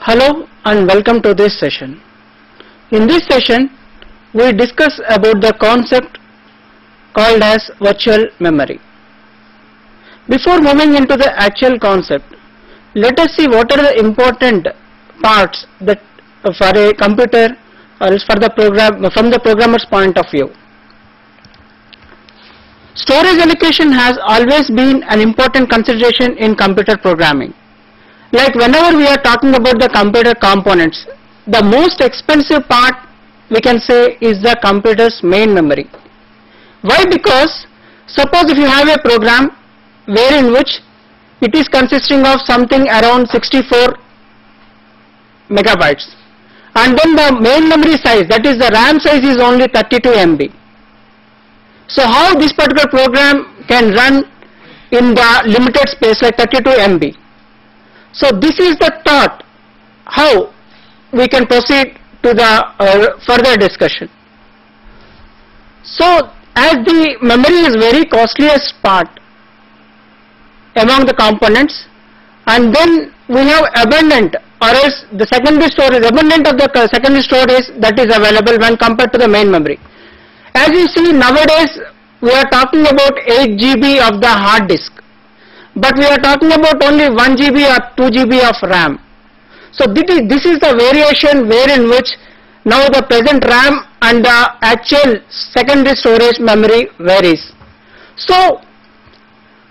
Hello and welcome to this session. In this session, we discuss about the concept called as virtual memory. Before moving into the actual concept, let us see what are the important parts that for a computer or else for the program from the programmer's point of view. Storage allocation has always been an important consideration in computer programming. Like whenever we are talking about the computer components, the most expensive part we can say is the computer's main memory. Why? Because suppose if you have a program wherein which it is consisting of something around 64 megabytes and then the main memory size, that is the RAM size, is only 32 MB. So how this particular program can run in the limited space like 32 MB? So this is the thought how we can proceed to the further discussion. So as the memory is very costliest part among the components, and then we have abundant or else the secondary storage, abundant of the secondary storage that is available when compared to the main memory. As you see, nowadays we are talking about 8 GB of the hard disk, but we are talking about only 1 GB or 2 GB of RAM. So this is the variation wherein which now the present RAM and the actual secondary storage memory varies. So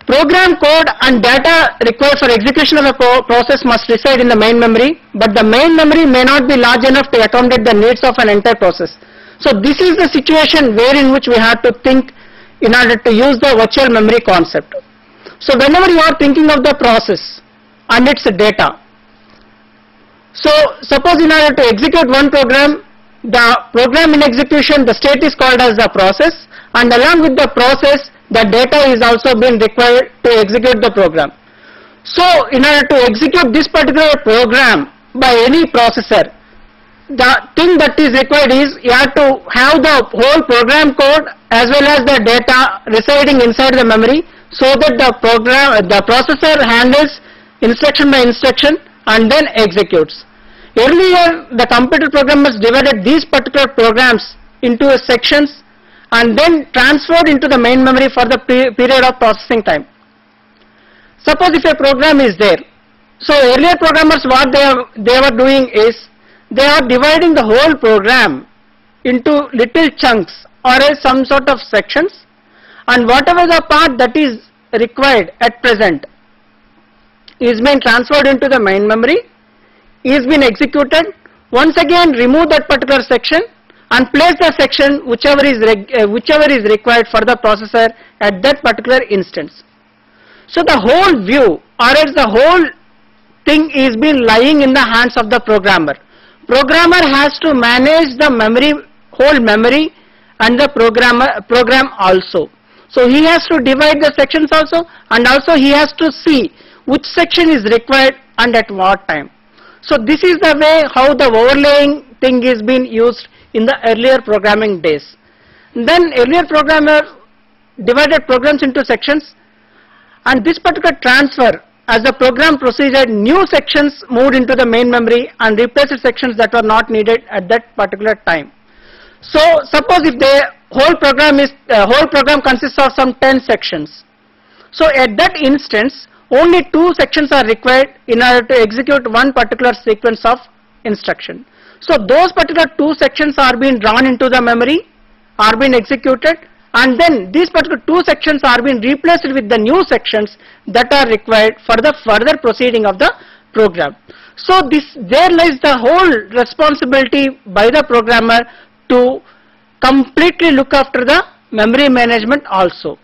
program code and data required for execution of a process must reside in the main memory, but the main memory may not be large enough to accommodate the needs of an entire process. So this is the situation wherein which we have to think in order to use the virtual memory concept. So whenever you are thinking of the process and its data, so suppose in order to execute one program, the program in execution, the state is called as the process, and along with the process the data is also being required to execute the program. So in order to execute this particular program by any processor, the thing that is required is you have to have the whole program code as well as the data residing inside the memory, so that the processor handles instruction by instruction and then executes. Earlier the computer programmers divided these particular programs into sections and then transferred into the main memory for the period of processing time. Suppose if a program is there, so earlier programmers what they were doing is they are dividing the whole program into little chunks or else some sort of sections, and whatever the part that is required at present is being transferred into the main memory, is being executed. Once again remove that particular section and place the section whichever is required for the processor at that particular instance. So the whole view or else the whole thing is being lying in the hands of the programmer. Programmer has to manage the memory, whole memory, and the program also. So he has to divide the sections also, and also he has to see which section is required and at what time. So this is the way how the overlaying thing is being used in the earlier programming days. Then earlier programmer divided programs into sections, and this particular transfer, as the program proceeded, new sections moved into the main memory and replaced sections that were not needed at that particular time. So suppose if the whole program consists of some 10 sections. So at that instance only 2 sections are required in order to execute one particular sequence of instruction. So those particular 2 sections are being drawn into the memory, are being executed, and then these particular 2 sections are being replaced with the new sections that are required for the further proceeding of the program. So there lies the whole responsibility by the programmer to completely look after the memory management also.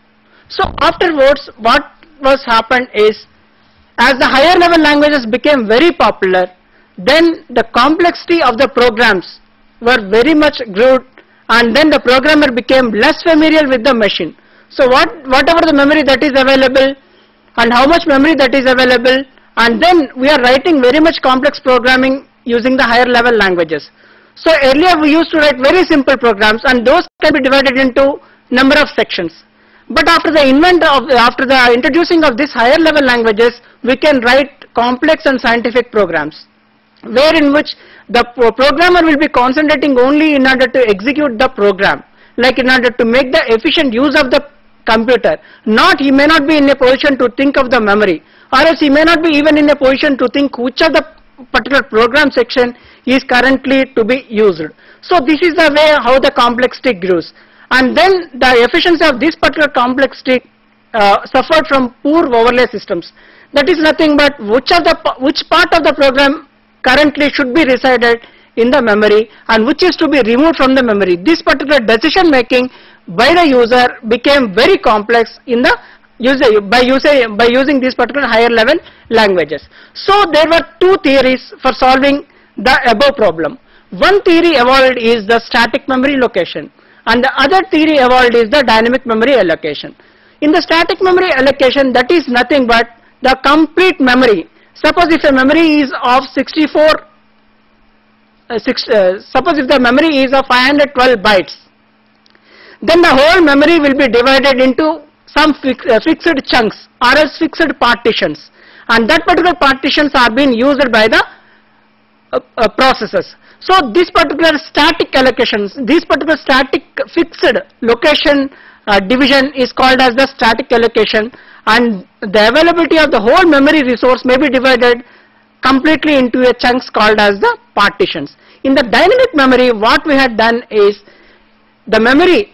So afterwards what was happened is, as the higher level languages became very popular, then the complexity of the programs were very much grew, and then the programmer became less familiar with the machine. So whatever the memory that is available and how much memory that is available, and then we are writing very much complex programming using the higher level languages. So earlier we used to write very simple programs, and those can be divided into number of sections. But after the introducing of this higher level languages, we can write complex and scientific programs. where in which the programmer will be concentrating only in order to execute the program, like in order to make the efficient use of the computer. He may not be in a position to think of the memory, or else he may not be even in a position to think which of the particular program section is currently to be used. So this is the way how the complexity grows, and then the efficiency of this particular complexity suffered from poor overlay systems. That is nothing but which part of the program currently should be resided in the memory and which is to be removed from the memory. This particular decision making by the user became very complex in the by using these particular higher level languages. So there were two theories for solving the above problem. One theory evolved is the static memory location, and the other theory evolved is the dynamic memory allocation. In the static memory allocation, that is nothing but the complete memory. Suppose if a memory is of 64, suppose if the memory is of 512 bytes, then the whole memory will be divided into some fixed chunks or else fixed partitions, and that particular partitions are being used by the processors. So this particular static allocations, this particular static fixed location division is called as the static allocation, and the availability of the whole memory resource may be divided completely into a chunks called as the partitions. In the dynamic memory, what we had done is the memory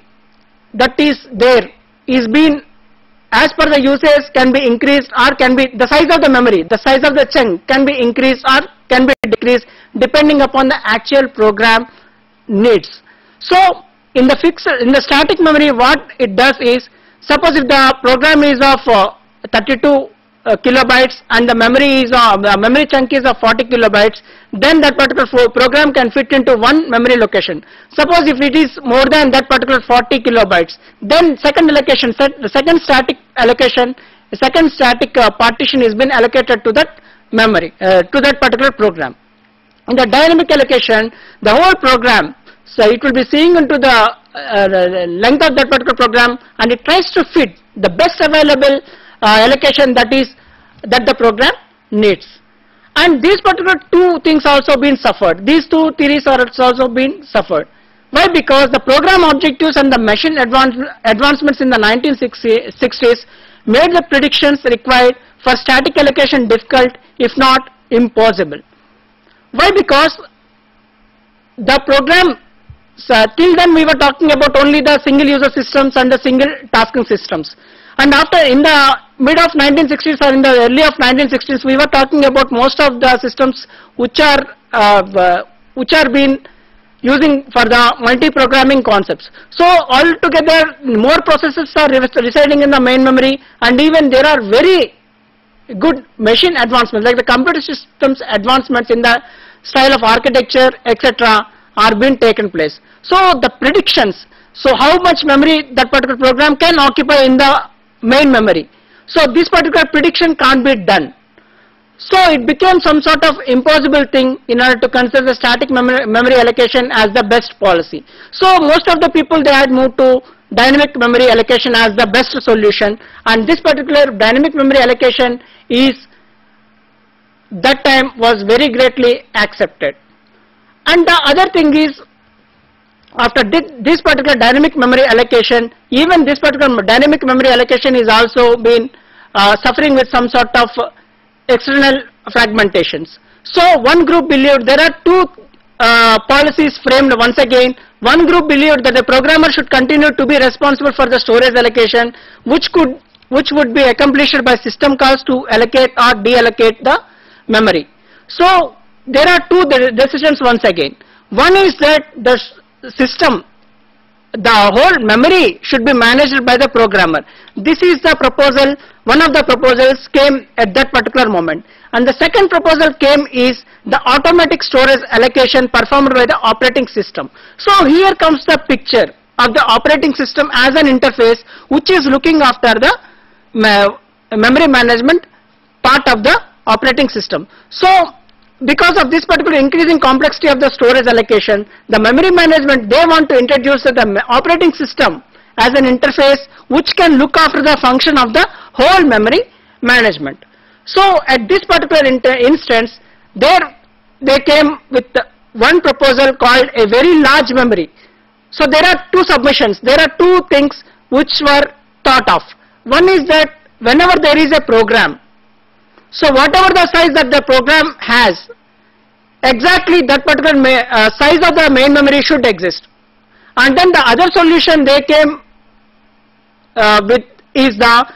that is there is being, as per the usage, can be increased or can be, the size of the memory, the size of the chunk can be increased or can be decreased depending upon the actual program needs. So in the static memory, what it does is, suppose if the program is of 32 kilobytes and the memory chunk is of 40 kilobytes, then that particular program can fit into one memory location. Suppose if it is more than that particular 40 kilobytes, then second allocation, the second static allocation, the second static partition is been allocated to that memory, to that particular program. In the dynamic allocation, the whole program, so it will be seeing into the length of that particular program, and it tries to fit the best available allocation that the program needs. And these particular two things also been suffered. These two theories are also been suffered. Why? Because the program objectives and the machine advancements in the 1960s made the predictions required for static allocation difficult, if not impossible. Why? Because the program, till then we were talking about only the single user systems and the single tasking systems, and after in the mid of 1960s or in the early of 1960s we were talking about most of the systems which are being using for the multi-programming concepts. So altogether more processes are residing in the main memory, and even there are very good machine advancements like the computer systems advancements in the style of architecture, etc., are being taken place. So the predictions, so how much memory that particular program can occupy in the main memory, so this particular prediction can't be done. So it became some sort of impossible thing in order to consider the static memory allocation as the best policy. So most of the people, they had moved to dynamic memory allocation as the best solution, and this particular dynamic memory allocation is, that time was very greatly accepted. And the other thing is, after this particular dynamic memory allocation, even this particular dynamic memory allocation is also been suffering with some sort of external fragmentations. So one group believed, there are two policies framed once again. One group believed that the programmer should continue to be responsible for the storage allocation, which would be accomplished by system calls to allocate or deallocate the memory. So there are two decisions once again. One is that the system, the whole memory should be managed by the programmer. This is the proposal, one of the proposals came at that particular moment. And the second proposal came is the automatic storage allocation performed by the operating system. So here comes the picture of the operating system as an interface which is looking after the memory management part of the operating system. So because of this particular increasing complexity of the storage allocation, the memory management, they want to introduce the operating system as an interface which can look after the function of the whole memory management. So at this particular instance, there they came with one proposal called a very large memory. So there are two submissions, there are two things which were thought of. One is that whenever there is a program, so whatever the size that the program has, exactly that particular size of the main memory should exist. And then the other solution they came with is the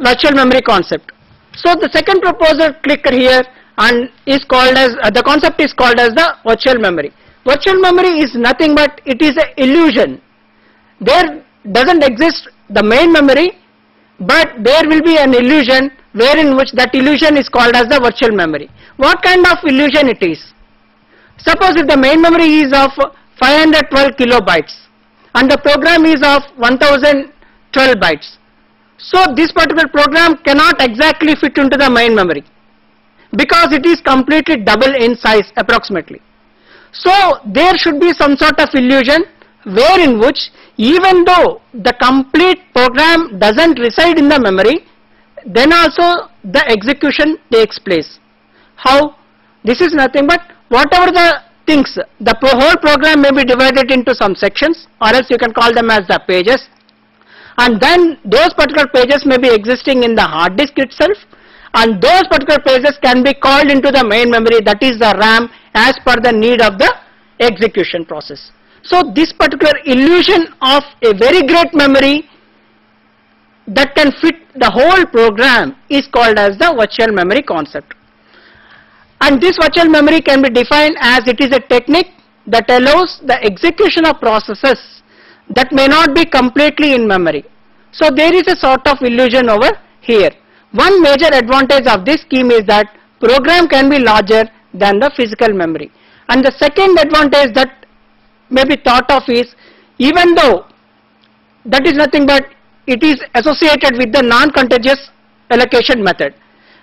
virtual memory concept. So the second proposal clicker here and is called as, the concept is called as the virtual memory. Virtual memory is nothing but it is an illusion. There doesn't exist the main memory, but there will be an illusion wherein which that illusion is called as the virtual memory. What kind of illusion it is? Suppose if the main memory is of 512 kilobytes and the program is of 1012 bytes. So this particular program cannot exactly fit into the main memory because it is completely double in size approximately. So there should be some sort of illusion wherein which even though the complete program doesn't reside in the memory, then also the execution takes place. How? This is nothing but whatever the things, the whole program may be divided into some sections, or else you can call them as the pages, and then those particular pages may be existing in the hard disk itself, and those particular pages can be called into the main memory, that is the RAM, as per the need of the execution process. So this particular illusion of a very great memory that can fit the whole program is called as the virtual memory concept. And this virtual memory can be defined as it is a technique that allows the execution of processes that may not be completely in memory. So there is a sort of illusion over here. One major advantage of this scheme is that program can be larger than the physical memory. And the second advantage that may be thought of is, even though that is nothing but it is associated with the non-contiguous allocation method.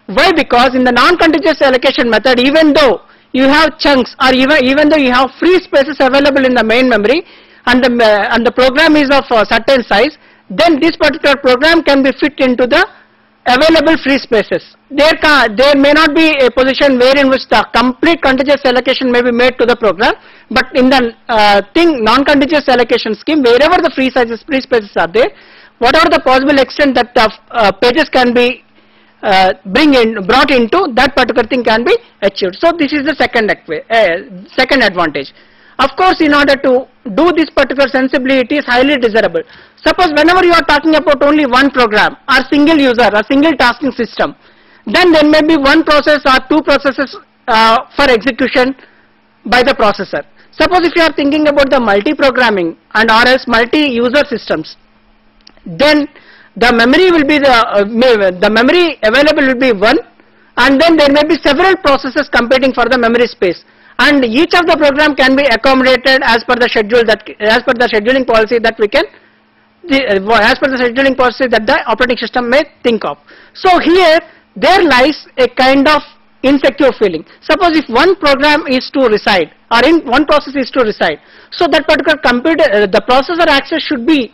Why? Because in the non-contiguous allocation method, even though you have chunks or even though you have free spaces available in the main memory and the program is of a certain size, then this particular program can be fit into the available free spaces. There may not be a position wherein which the complete contiguous allocation may be made to the program, but in the non-contiguous allocation scheme, wherever the free spaces are there, whatever the possible extent that pages can be brought into, that particular thing can be achieved. So this is the second advantage. Of course, in order to do this particular sensibly, it is highly desirable. Suppose whenever you are talking about only one program or single user or single tasking system, then there may be one process or two processes for execution by the processor. Suppose if you are thinking about the multi-programming and or else multi-user systems, then the memory will be the memory available will be one, and then there may be several processes competing for the memory space, and each of the program can be accommodated as per the schedule scheduling policy that we can as per the scheduling policy that the operating system may think of. So here there lies a kind of insecure feeling. Suppose if one program is to reside or in one process is to reside, so that particular computer the processor access should be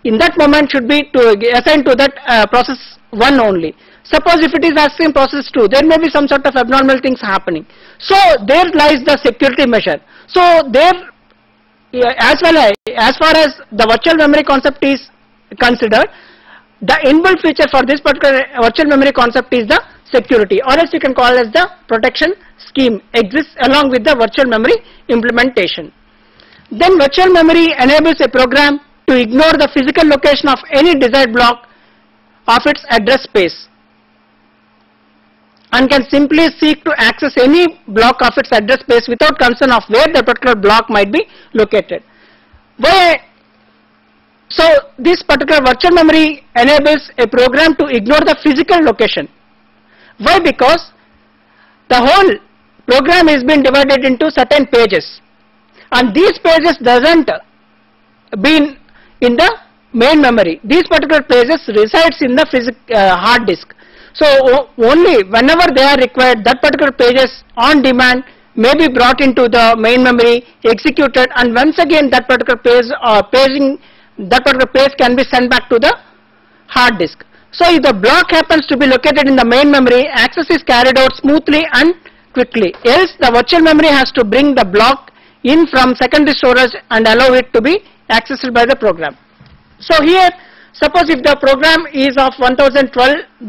in that moment should be assigned to that process 1 only. Suppose if it is asking process 2, there may be some sort of abnormal things happening. So there lies the security measure. So there, as far as the virtual memory concept is considered, the inbuilt feature for this particular virtual memory concept is the security, or else you can call it as the protection scheme exists along with the virtual memory implementation. Then virtual memory enables a program to ignore the physical location of any desired block of its address space and can simply seek to access any block of its address space without concern of where the particular block might be located. So this particular virtual memory enables a program to ignore the physical location. Why? Because the whole program is being divided into certain pages, and these pages doesn't be in the main memory. These particular pages resides in the hard disk. So only whenever they are required, that particular pages on demand may be brought into the main memory, executed, and once again that particular page can be sent back to the hard disk. So if the block happens to be located in the main memory, access is carried out smoothly and quickly, else the virtual memory has to bring the block in from secondary storage and allow it to be accessed by the program. So here, suppose if the program is of 1012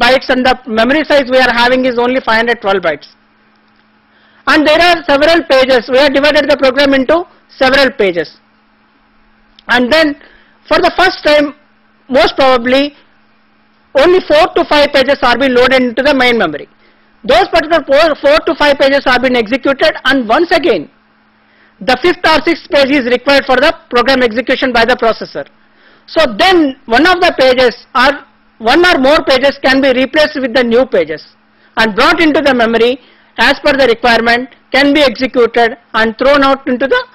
bytes and the memory size we are having is only 512 bytes. And there are several pages, we have divided the program into several pages. And then for the first time, most probably only 4 to 5 pages are being loaded into the main memory. Those particular 4 to 5 pages are being executed, and once again the 5th or 6th page is required for the program execution by the processor. So then one of the pages or one or more pages can be replaced with the new pages and brought into the memory as per the requirement, can be executed and thrown out into the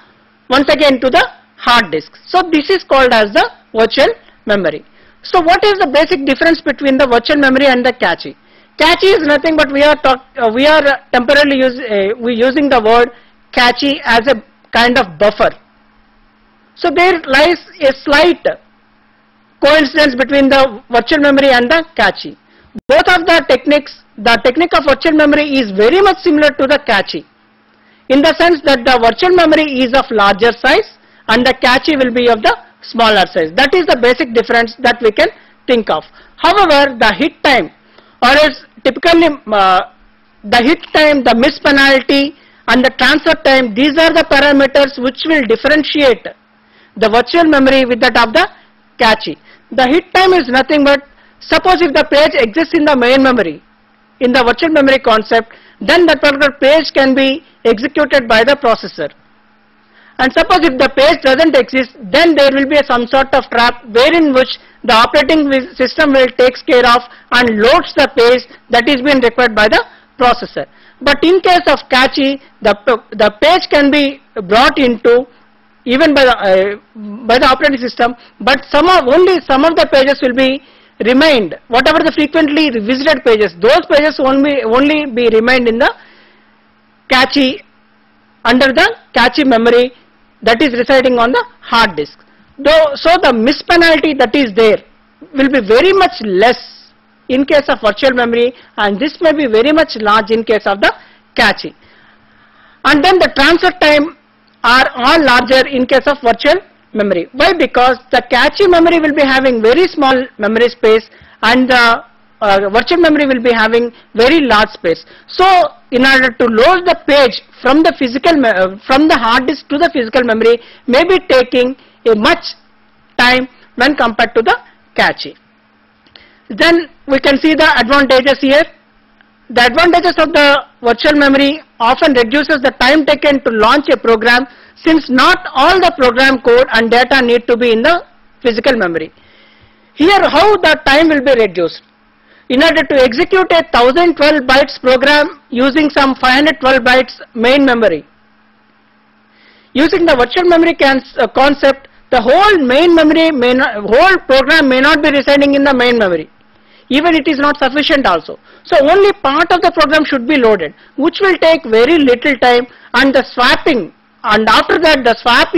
once again to the hard disk. So this is called as the virtual memory. So what is the basic difference between the virtual memory and the cache? Cache is nothing but we are temporarily using the word cache as a kind of buffer. So there lies a slight coincidence between the virtual memory and the cache. Both of the techniques, the technique of virtual memory is very much similar to the cache, in the sense that the virtual memory is of larger size and the cache will be of the smaller size. That is the basic difference that we can think of. However, the hit time, or else typically the hit time, the miss penalty and the transfer time, these are the parameters which will differentiate the virtual memory with that of the cache. The hit time is nothing but, suppose if the page exists in the main memory, in the virtual memory concept, then that particular page can be executed by the processor. And suppose if the page doesn't exist, then there will be some sort of trap wherein which the operating system will take care of and loads the page that is being required by the processor. But in case of cache, the page can be brought into even by the operating system, but only some of the pages will be remained. Whatever the frequently revisited pages, those pages only be remained in the cache, under the cache memory that is residing on the hard disk. So the miss penalty that is there will be very much less in case of virtual memory, and this may be very much large in case of the cache. And then the transfer time are all larger in case of virtual memory. Why? Because the cache memory will be having very small memory space and the virtual memory will be having very large space. So in order to load the page from the from the hard disk to the physical memory may be taking a much time when compared to the cache. Then we can see the advantages here. The advantages of the virtual memory often reduces the time taken to launch a program, since not all the program code and data need to be in the physical memory. Here how the time will be reduced. In order to execute a 1012 bytes program using some 512 bytes main memory, using the virtual memory concept, the whole main memory whole program may not be residing in the main memory. Even it is not sufficient also. So only part of the program should be loaded, which will take very little time, and the swapping, and after that the swap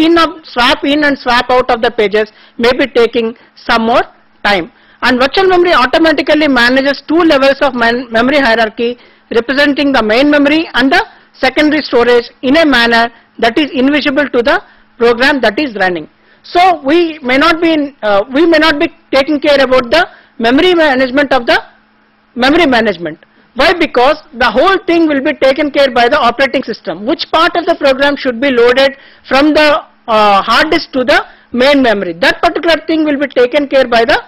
in and swap out of the pages may be taking some more time. And virtual memory automatically manages two levels of memory hierarchy, representing the main memory and the secondary storage in a manner that is invisible to the program that is running. So we may not be taking care about the memory management of the memory management. Why? Because the whole thing will be taken care by the operating system. Which part of the program should be loaded from the hard disk to the main memory, that particular thing will be taken care by the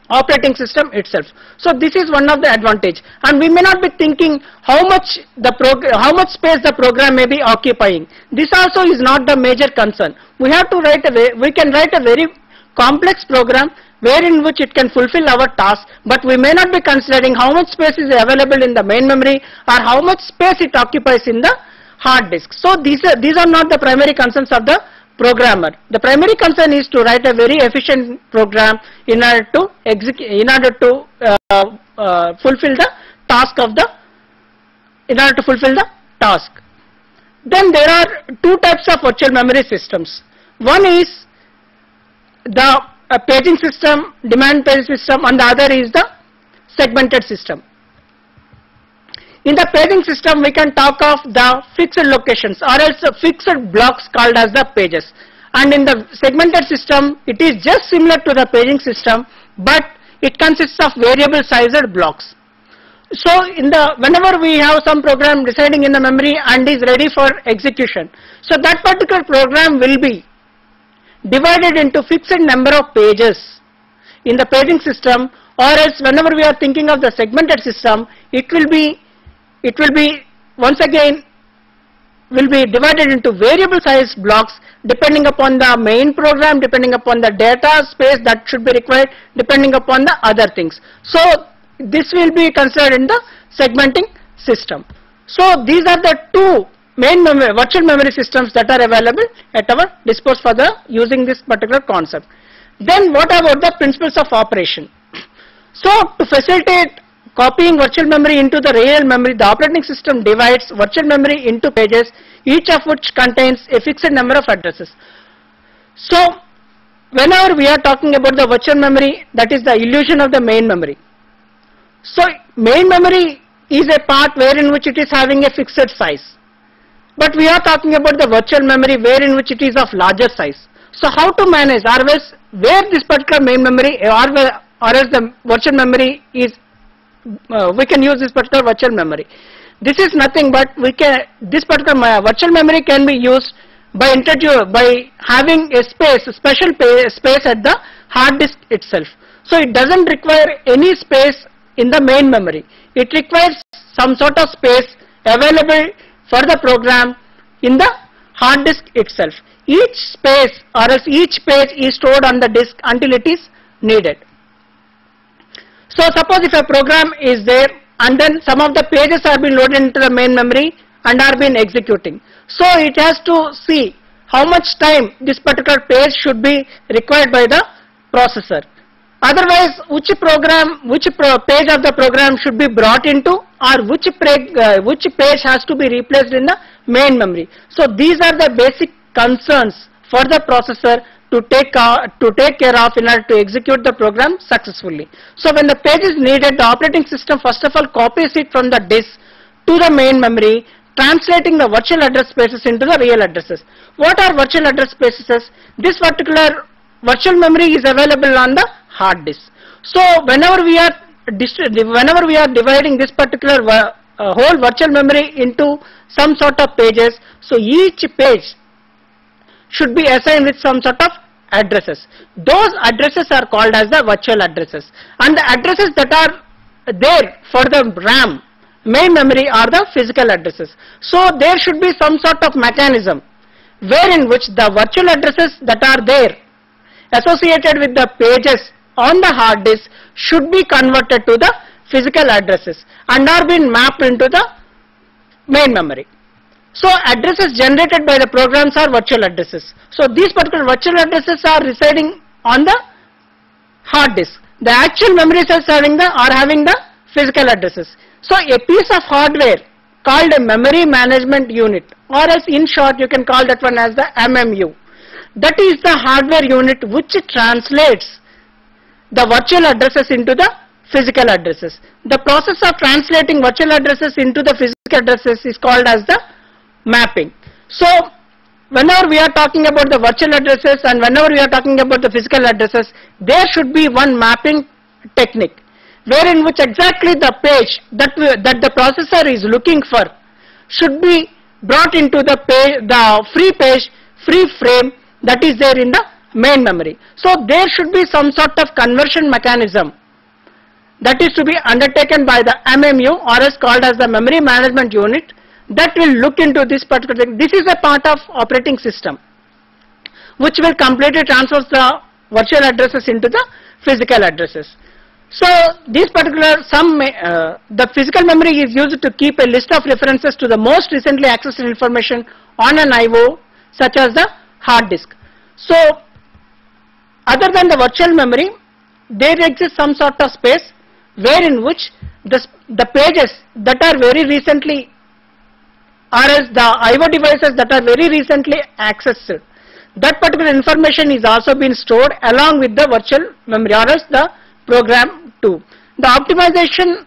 operating system itself. So this is one of the advantage, and we may not be thinking how much space the program may be occupying. This also is not the major concern. We can write a very complex program wherein which it can fulfill our task, but we may not be considering how much space is available in the main memory or how much space it occupies in the hard disk. So these are not the primary concerns of the programmer. The primary concern is to write a very efficient program in order to fulfill the task. Then there are two types of virtual memory systems. One is the paging system, demand page system, and the other is the segmented system. In the paging system, we can talk of the fixed locations or else fixed blocks called as the pages. And in the segmented system, it is just similar to the paging system, but it consists of variable sized blocks. So whenever we have some program residing in the memory and is ready for execution, so that particular program will be divided into fixed number of pages in the paging system, or else whenever we are thinking of the segmented system, it will be once again will be divided into variable size blocks depending upon the main program, depending upon the data space that should be required, depending upon the other things. So this will be considered in the segmenting system. So these are the two main virtual memory systems that are available at our disposal for the using this particular concept. Then what about the principles of operation? So to facilitate copying virtual memory into the real memory, the operating system divides virtual memory into pages, each of which contains a fixed number of addresses. So whenever we are talking about the virtual memory, that is the illusion of the main memory. So main memory is a part wherein which it is having a fixed size. But we are talking about the virtual memory wherein which it is of larger size. So how to manage, or else where this particular main memory or else the virtual memory is, we can use this particular virtual memory. This is nothing but this particular virtual memory can be used by having a special space at the hard disk itself. So it doesn't require any space in the main memory. It requires some sort of space available for the program in the hard disk itself. Each space or else each page is stored on the disk until it is needed. So suppose if a program is there and then some of the pages are being loaded into the main memory and are being executing. So it has to see how much time this particular page should be required by the processor. Otherwise, which page of the program should be brought into, or which page has to be replaced in the main memory. So these are the basic concerns for the processor to take care of in order to execute the program successfully. So when the page is needed, the operating system first of all copies it from the disk to the main memory, translating the virtual address spaces into the real addresses. What are virtual address spaces? This particular virtual memory is available on the hard disk. So whenever we are dividing this particular whole virtual memory into some sort of pages, so each page should be assigned with some sort of addresses. Those addresses are called as the virtual addresses, and the addresses that are there for the RAM main memory are the physical addresses. So there should be some sort of mechanism wherein which the virtual addresses that are there associated with the pages on the hard disk should be converted to the physical addresses and are being mapped into the main memory. So addresses generated by the programs are virtual addresses. So these particular virtual addresses are residing on the hard disk. The actual memory cells are having the physical addresses. So a piece of hardware called a memory management unit, or else in short you can call that one as the MMU. That is the hardware unit which translates the virtual addresses into the physical addresses. The process of translating virtual addresses into the physical addresses is called as the mapping. So whenever we are talking about the virtual addresses and whenever we are talking about the physical addresses, there should be one mapping technique wherein which exactly the page that the processor is looking for should be brought into the free frame that is there in the main memory. So there should be some sort of conversion mechanism that is to be undertaken by the MMU, or is called as the memory management unit, that will look into this particular thing. This is a part of operating system which will completely transfer the virtual addresses into the physical addresses. So this particular the physical memory is used to keep a list of references to the most recently accessed information on an IO such as the hard disk. So other than the virtual memory, there exists some sort of space wherein which the pages that are very recently, or as the IO devices that are very recently accessed, that particular information is also being stored along with the virtual memory, or as the program too. The optimization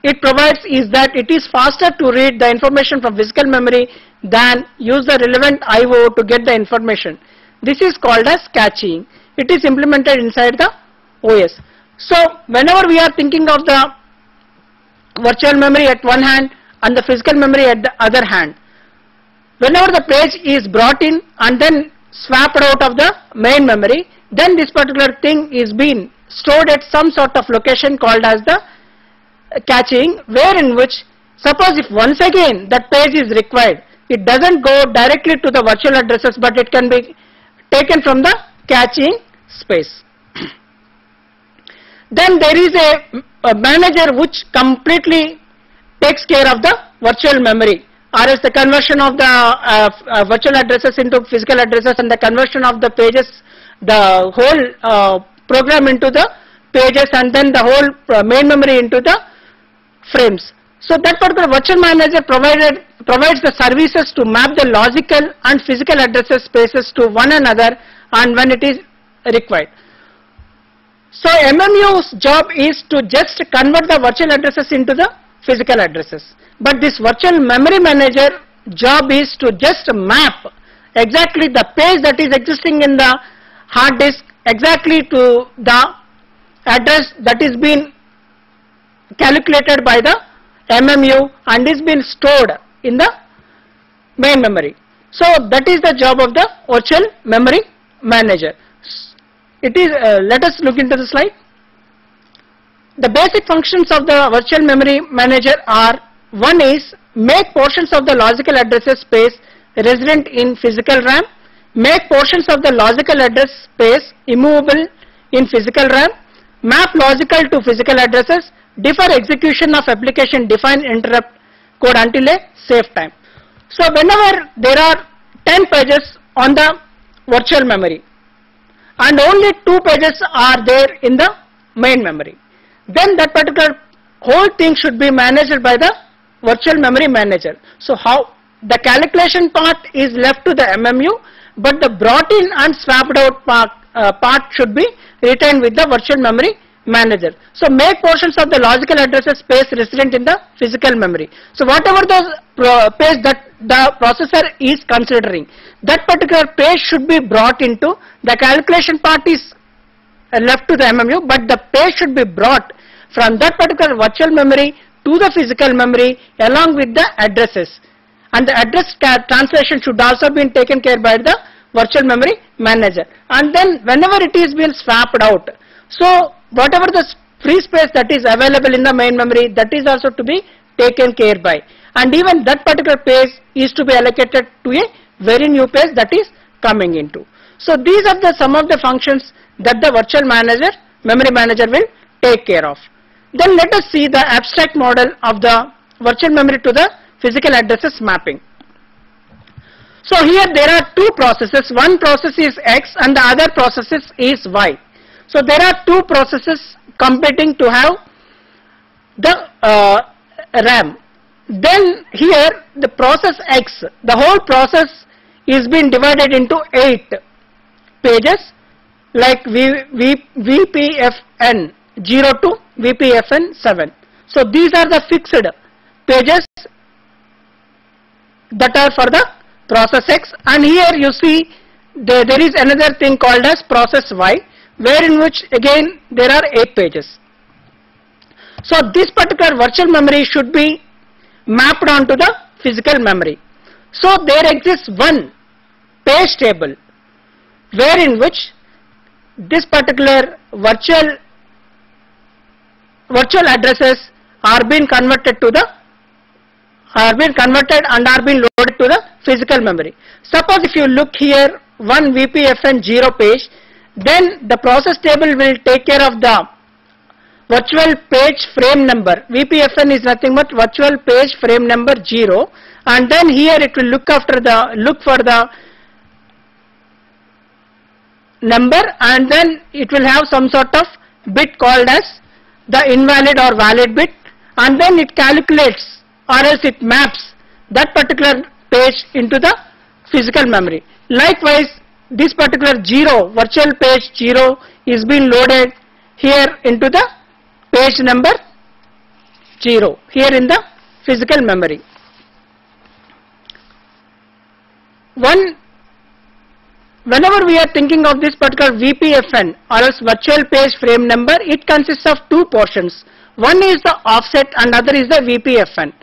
it provides is that it is faster to read the information from physical memory than use the relevant I/O to get the information. This is called as caching. It is implemented inside the OS. So whenever we are thinking of the virtual memory at one hand and the physical memory at the other hand, whenever the page is brought in and then swapped out of the main memory, then this particular thing is being stored at some sort of location called as the caching, wherein which suppose if once again that page is required, it doesn't go directly to the virtual addresses, but it can be taken from the caching space. Then there is a manager which completely takes care of the virtual memory, or as the conversion of the virtual addresses into physical addresses and the conversion of the pages, the whole program into the pages, and then the whole main memory into the frames. So that particular virtual manager provides the services to map the logical and physical addresses spaces to one another and when it is required. So MMU's job is to just convert the virtual addresses into the physical addresses. But this virtual memory manager job is to just map exactly the page that is existing in the hard disk exactly to the address that is being calculated by the MMU and is being stored in the main memory. So that is the job of the virtual memory manager. It is, let us look into the slide. The basic functions of the virtual memory manager are: one is make portions of the logical addresses space resident in physical RAM, make portions of the logical address space immovable in physical RAM, map logical to physical addresses, defer execution of application defined interrupt code until a safe time. So whenever there are 10 pages on the virtual memory and only 2 pages are there in the main memory, then that particular whole thing should be managed by the virtual memory manager. So how the calculation part is left to the MMU, but the brought in and swapped out part should be retained with the virtual memory manager. So make portions of the logical addresses space resident in the physical memory. So whatever those page that the processor is considering, that particular page should be brought into the calculation part is left to the MMU, but the page should be brought from that particular virtual memory to the physical memory along with the addresses, and the address translation should also be taken care by the virtual memory manager. And then whenever it is being swapped out, so whatever the free space that is available in the main memory, that is also to be taken care by, and even that particular page is to be allocated to a very new page that is coming into. So these are the some of the functions that the virtual memory manager will take care of. Then let us see the abstract model of the virtual memory to the physical addresses mapping. So here there are 2 processes, one process is X and the other process is Y. So there are 2 processes competing to have the RAM. Then here the process X, the whole process is being divided into 8 pages like VPFN 0 to VPFN 7. So these are the fixed pages that are for the process X, and here you see there is another thing called as process Y, wherein which again there are 8 pages. So this particular virtual memory should be mapped onto the physical memory. So there exists one page table wherein which this particular virtual addresses are being converted and are being loaded to the physical memory. Suppose if you look here, one VPFN 0 page, then the process table will take care of the virtual page frame number. VPFN is nothing but virtual page frame number 0, and then here it will look for the number, and then it will have some sort of bit called as the invalid or valid bit, and then it calculates or else it maps that particular page into the physical memory. Likewise, this particular virtual page 0 is being loaded here into the page number 0 here in the physical memory. Whenever we are thinking of this particular VPFN or else virtual page frame number, it consists of two portions. One is the offset and other is the VPFN.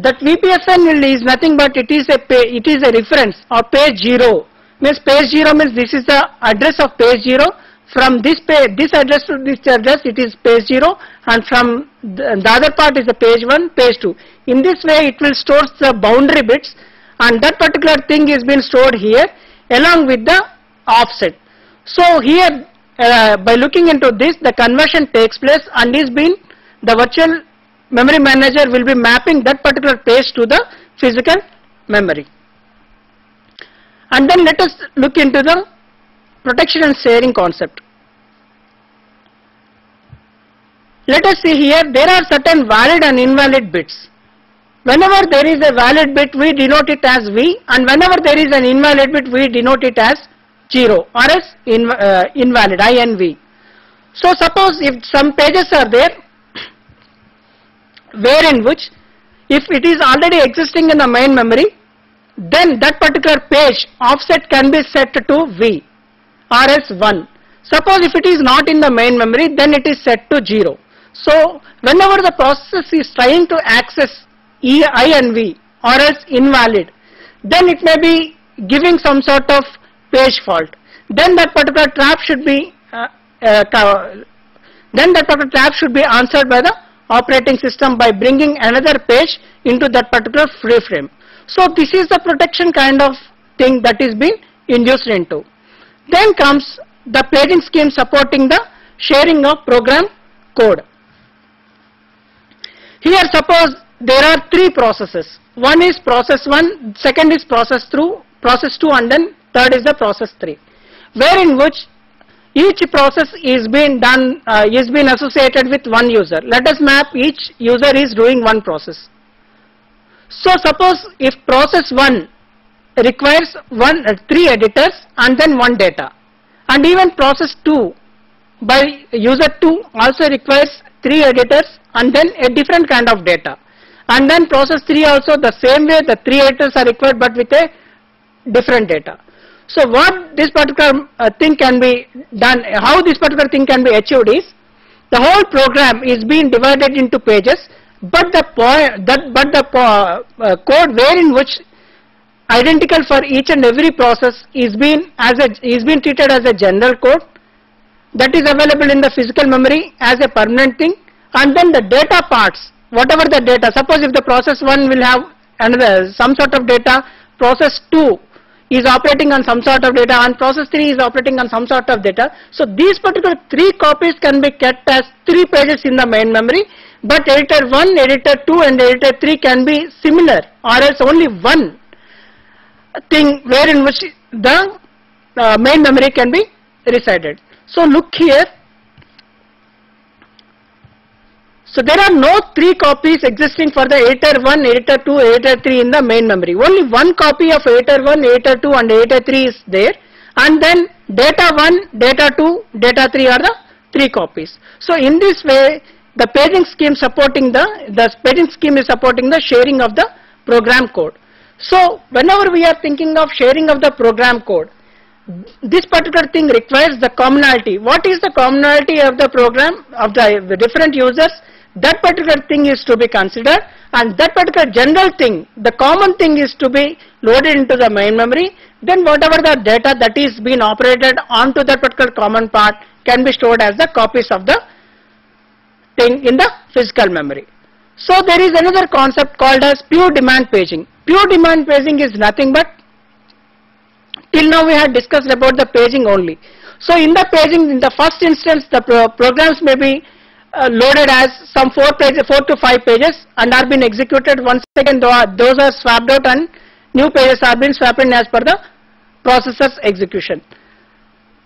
That VPFN is nothing but it is a reference of page 0. Means page 0 means this is the address of page 0. From this address to this address it is page 0, and from the other part is the page 1, page 2. In this way it will store the boundary bits, and that particular thing is being stored here along with the offset. So here by looking into this, the conversion takes place and is being, the virtual memory manager will be mapping that particular page to the physical memory. And then let us look into the protection and sharing concept. Let us see here, there are certain valid and invalid bits. Whenever there is a valid bit, we denote it as V, and whenever there is an invalid bit, we denote it as 0 or as invalid, INV. So suppose if some pages are there wherein which if it is already existing in the main memory, then that particular page offset can be set to V or as 1. Suppose if it is not in the main memory, then it is set to 0. So whenever the process is trying to access INV or else invalid, then it may be giving some sort of page fault. Then that particular trap should be answered by the operating system by bringing another page into that particular free frame. So this is the protection kind of thing that is being induced into. Then comes the paging scheme supporting the sharing of program code. Here suppose there are three processes. One is process 1, second is process 2, and then third is the process 3, wherein which each process is being done, is being associated with one user. Let us map each user is doing one process. So suppose if process 1 requires 3 editors and then 1 data, and even process 2 by user 2 also requires 3 editors and then a different kind of data, and then process 3 also the same way, the 3 editors are required but with a different data. So what this particular thing can be done, how this particular thing can be achieved is, the whole program is being divided into pages, but the code wherein which identical for each and every process is being treated as a general code that is available in the physical memory as a permanent thing, and then the data parts, whatever the data, suppose if the process 1 will have some sort of data, process 2 is operating on some sort of data, and process 3 is operating on some sort of data. So these particular 3 copies can be kept as 3 pages in the main memory, but editor 1, editor 2 and editor 3 can be similar, or else only one thing wherein which the main memory can be resided. So look here. So there are no 3 copies existing for the editor 1, editor 2, editor 3 in the main memory. Only one copy of editor 1, editor 2 and editor 3 is there, and then data 1, data 2, data 3 are the 3 copies. So in this way the paging scheme is supporting the sharing of the program code. So whenever we are thinking of sharing of the program code, this particular thing requires the commonality. What is the commonality of the program of the different users? That particular thing is to be considered, and that particular general thing, the common thing is to be loaded into the main memory. Then whatever the data that is being operated onto that particular common part can be stored as the copies of the thing in the physical memory. So there is another concept called as pure demand paging. Pure demand paging is nothing but, till now we had discussed about the paging only. So in the paging, in the first instance, the programs may be loaded as some 4 to 5 pages and are being executed. Once again those are swapped out and new pages are being swapped in as per the processor's execution.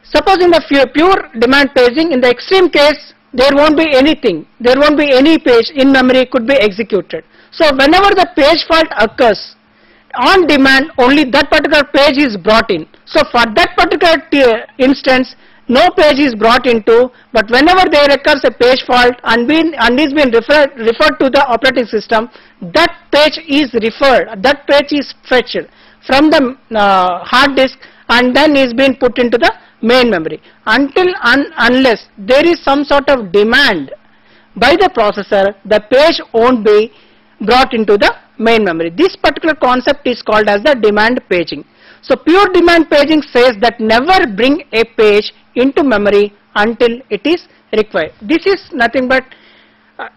Suppose in the pure demand paging, in the extreme case, there won't be anything, there won't be any page in memory could be executed. So whenever the page fault occurs, on demand only that particular page is brought in. So for that particular instance, no page is brought into, but whenever there occurs a page fault and is being referred to the operating system, that page is fetched from the hard disk and then is being put into the main memory unless there is some sort of demand by the processor. The page won't be brought into the main memory. This particular concept is called as the demand paging. So pure demand paging says that never bring a page into memory until it is required. This is nothing but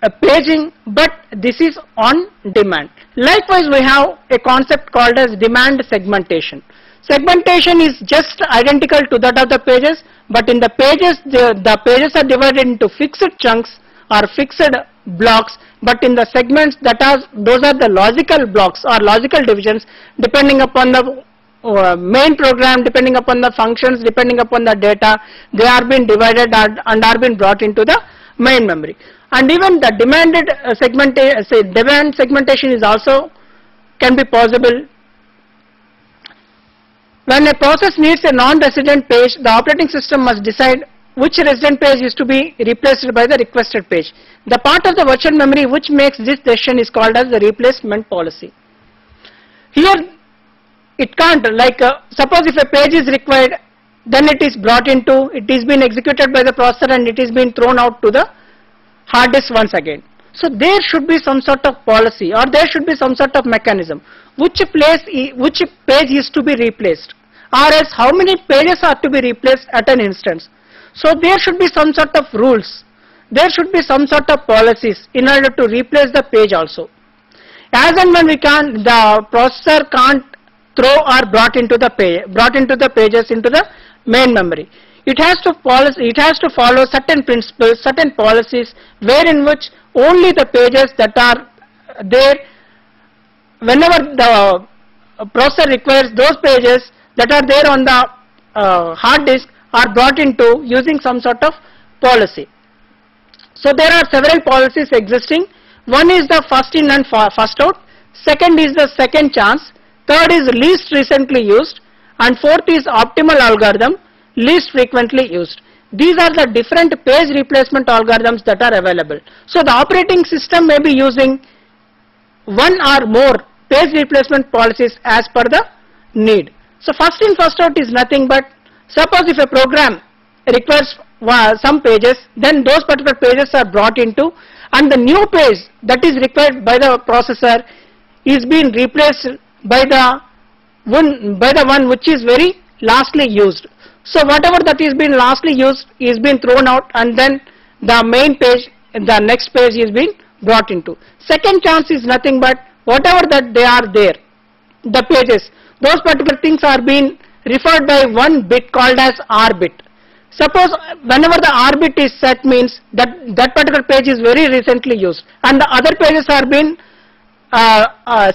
a paging, but this is on demand. Likewise, we have a concept called as demand segmentation. Segmentation is just identical to that of the pages, but in the pages, the pages are divided into fixed chunks or fixed blocks, but in the segments, those are the logical blocks or logical divisions, depending upon the main program, depending upon the functions, depending upon the data, they are being divided and are being brought into the main memory. And even the demand segmentation is also can be possible. When a process needs a non-resident page, the operating system must decide which resident page is to be replaced by the requested page. The part of the virtual memory which makes this decision is called as the replacement policy. Here it can't, suppose if a page is required, then it is brought into, it is being executed by the processor and it is being thrown out to the hard disk once again. So there should be some sort of policy, or there should be some sort of mechanism which page is to be replaced, or else how many pages are to be replaced at an instance. So there should be some sort of rules, there should be some sort of policies in order to replace the page also. As and when the processor can't throw or brought into the pages into the main memory. It has to follow certain principles, certain policies, wherein which only the pages that are there, whenever the processor requires, those pages that are there on the hard disk are brought into using some sort of policy. So there are several policies existing. One is the first in and first out, second is the second chance, third is least recently used, and fourth is optimal algorithm, least frequently used. These are the different page replacement algorithms that are available. So the operating system may be using one or more page replacement policies as per the need. So first in first out is nothing but, suppose if a program requires some pages, then those particular pages are brought into, and the new page that is required by the processor is being replaced by the one which is very lastly used. So whatever that is being lastly used is being thrown out, and then the main page, the next page is being brought into. Second chance is nothing but whatever that they are there, the pages, those particular things are being referred by one bit called as R bit. Suppose whenever the R bit is set, means that particular page is very recently used and the other pages are being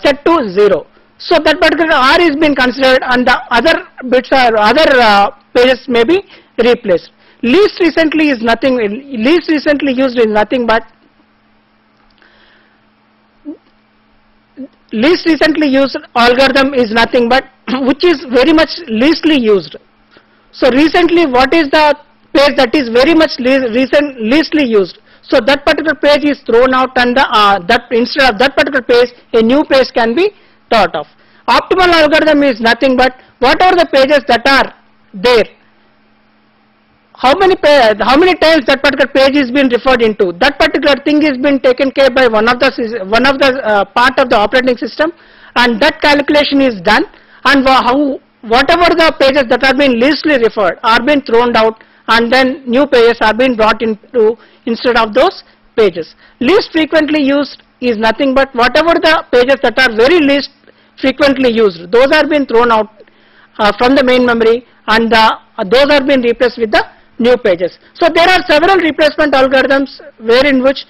set to 0. So that particular R is being considered and the other bits or other pages may be replaced. Least recently used is nothing but least recently used algorithm is nothing but which is very much leastly used. So recently, what is the page that is very much leastly used? So that particular page is thrown out, and instead of that particular page, a new page can be thought of. Optimal algorithm is nothing but whatever the pages that are there, how many times that particular page is being referred into, that particular thing is being taken care by one of the part of the operating system, and that calculation is done, and whatever the pages that are being leastly referred are being thrown out, and then new pages are being brought into instead of those pages. Least frequently used is nothing but whatever the pages that are very least frequently used, those are being thrown out from the main memory, and those are being replaced with the new pages. So there are several replacement algorithms wherein which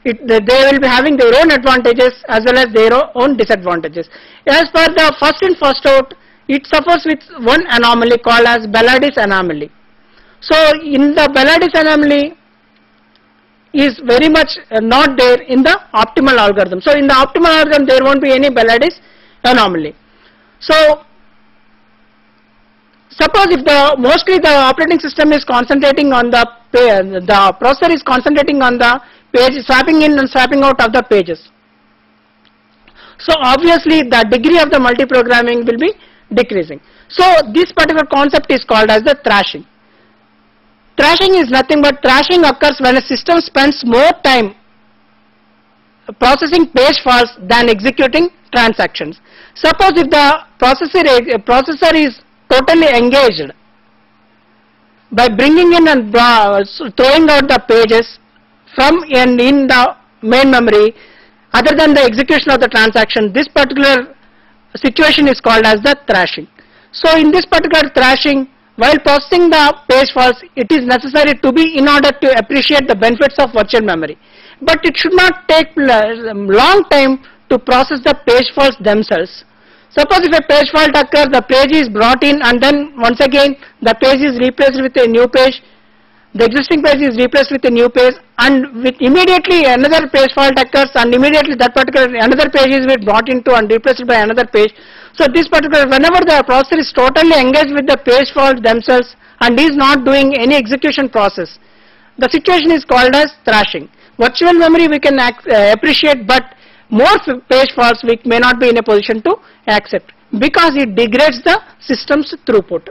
they will be having their own advantages as well as their own disadvantages. As per the first in first out, it suffers with one anomaly called as Ballard's anomaly. So in the Ballard's anomaly is very much not there in the optimal algorithm. So in the optimal algorithm there won't be any Ballard's anomaly. So suppose if mostly the operating system is concentrating on the processor is concentrating on the page, swapping in and swapping out of the pages. So obviously the degree of the multiprogramming will be decreasing. So this particular concept is called as the thrashing. Thrashing is nothing but thrashing occurs when a system spends more time processing page faults than executing transactions. Suppose if the processor is totally engaged by bringing in and throwing out the pages from in the main memory other than the execution of the transaction, this particular situation is called as the thrashing. So in this particular thrashing, while processing the page faults, it is necessary to be in order to appreciate the benefits of virtual memory. But it should not take long time to process the page faults themselves. Suppose if a page fault occurs, the page is brought in and then once again the page is replaced with a new page, the existing page is replaced with a new page, and with immediately another page fault occurs and immediately that particular another page is brought into and replaced by another page. So this particular, whenever the processor is totally engaged with the page faults themselves and is not doing any execution process, the situation is called as thrashing. Virtual memory we can appreciate, but more page faults we may not be in a position to accept because it degrades the system's throughput.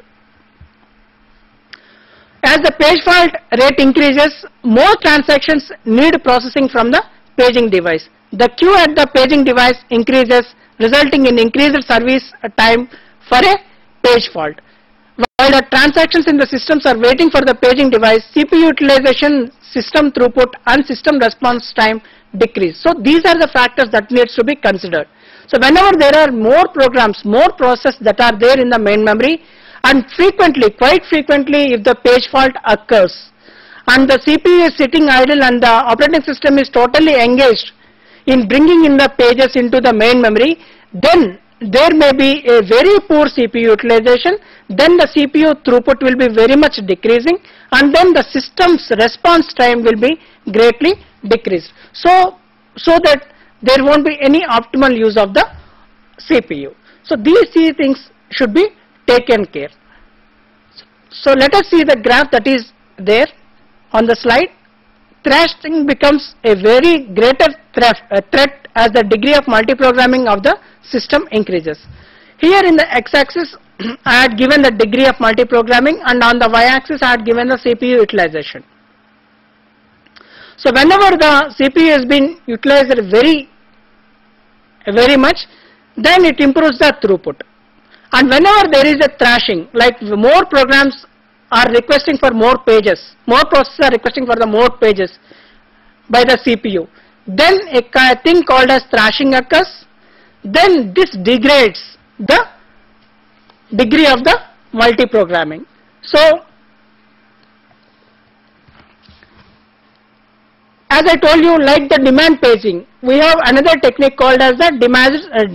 As the page fault rate increases, more transactions need processing from the paging device. The queue at the paging device increases, resulting in increased service time for a page fault. While the transactions in the systems are waiting for the paging device, CPU utilization, system throughput and system response time decrease. So these are the factors that needs to be considered. So whenever there are more programs, more processes that are there in the main memory, and frequently, quite frequently, if the page fault occurs and the CPU is sitting idle and the operating system is totally engaged in bringing in the pages into the main memory, then there may be a very poor CPU utilization, then the CPU throughput will be very much decreasing, and then the system's response time will be greatly decreased. So that there won't be any optimal use of the CPU. So these three things should be taken care. So let us see the graph that is there on the slide. Thrashing becomes a very greater threat as the degree of multiprogramming of the system increases. Here in the x-axis I had given the degree of multiprogramming, and on the y-axis I had given the CPU utilization. So whenever the CPU has been utilized very much, then it improves the throughput. And whenever there is a thrashing, like more programs are requesting for more pages, more processors are requesting for the more pages by the CPU, then a thing called as thrashing occurs. Then this degrades the degree of the multiprogramming. So as I told you, like the demand paging, we have another technique called as the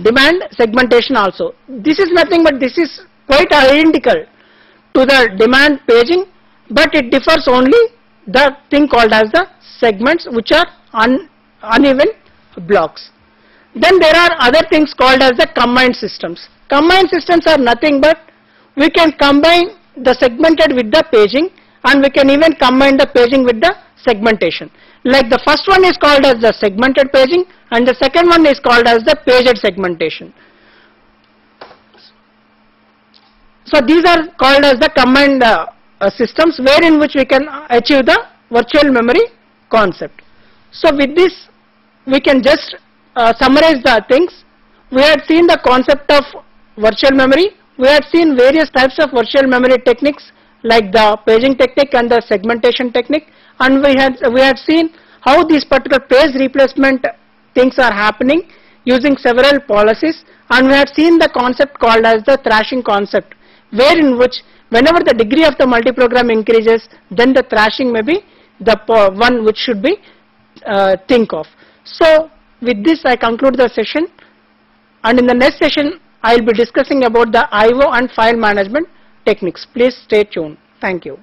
demand segmentation also. This is nothing but this is quite identical to the demand paging, but it differs only the thing called as the segments, which are uneven blocks. Then there are other things called as the combined systems. Combined systems are nothing but we can combine the segmented with the paging, and we can even combine the paging with the segmentation. Like the first one is called as the segmented paging and the second one is called as the paged segmentation. So these are called as the combined systems, wherein which we can achieve the virtual memory concept. So with this we can just summarize the things. We had seen the concept of virtual memory. We had seen various types of virtual memory techniques like the paging technique and the segmentation technique, and we had seen how these particular page replacement things are happening using several policies, and we had seen the concept called as the thrashing concept, wherein which whenever the degree of the multiprogram increases, then the thrashing may be the one which should be think of. So with this I conclude the session, and in the next session I will be discussing about the IO and file management techniques. Please stay tuned. Thank you.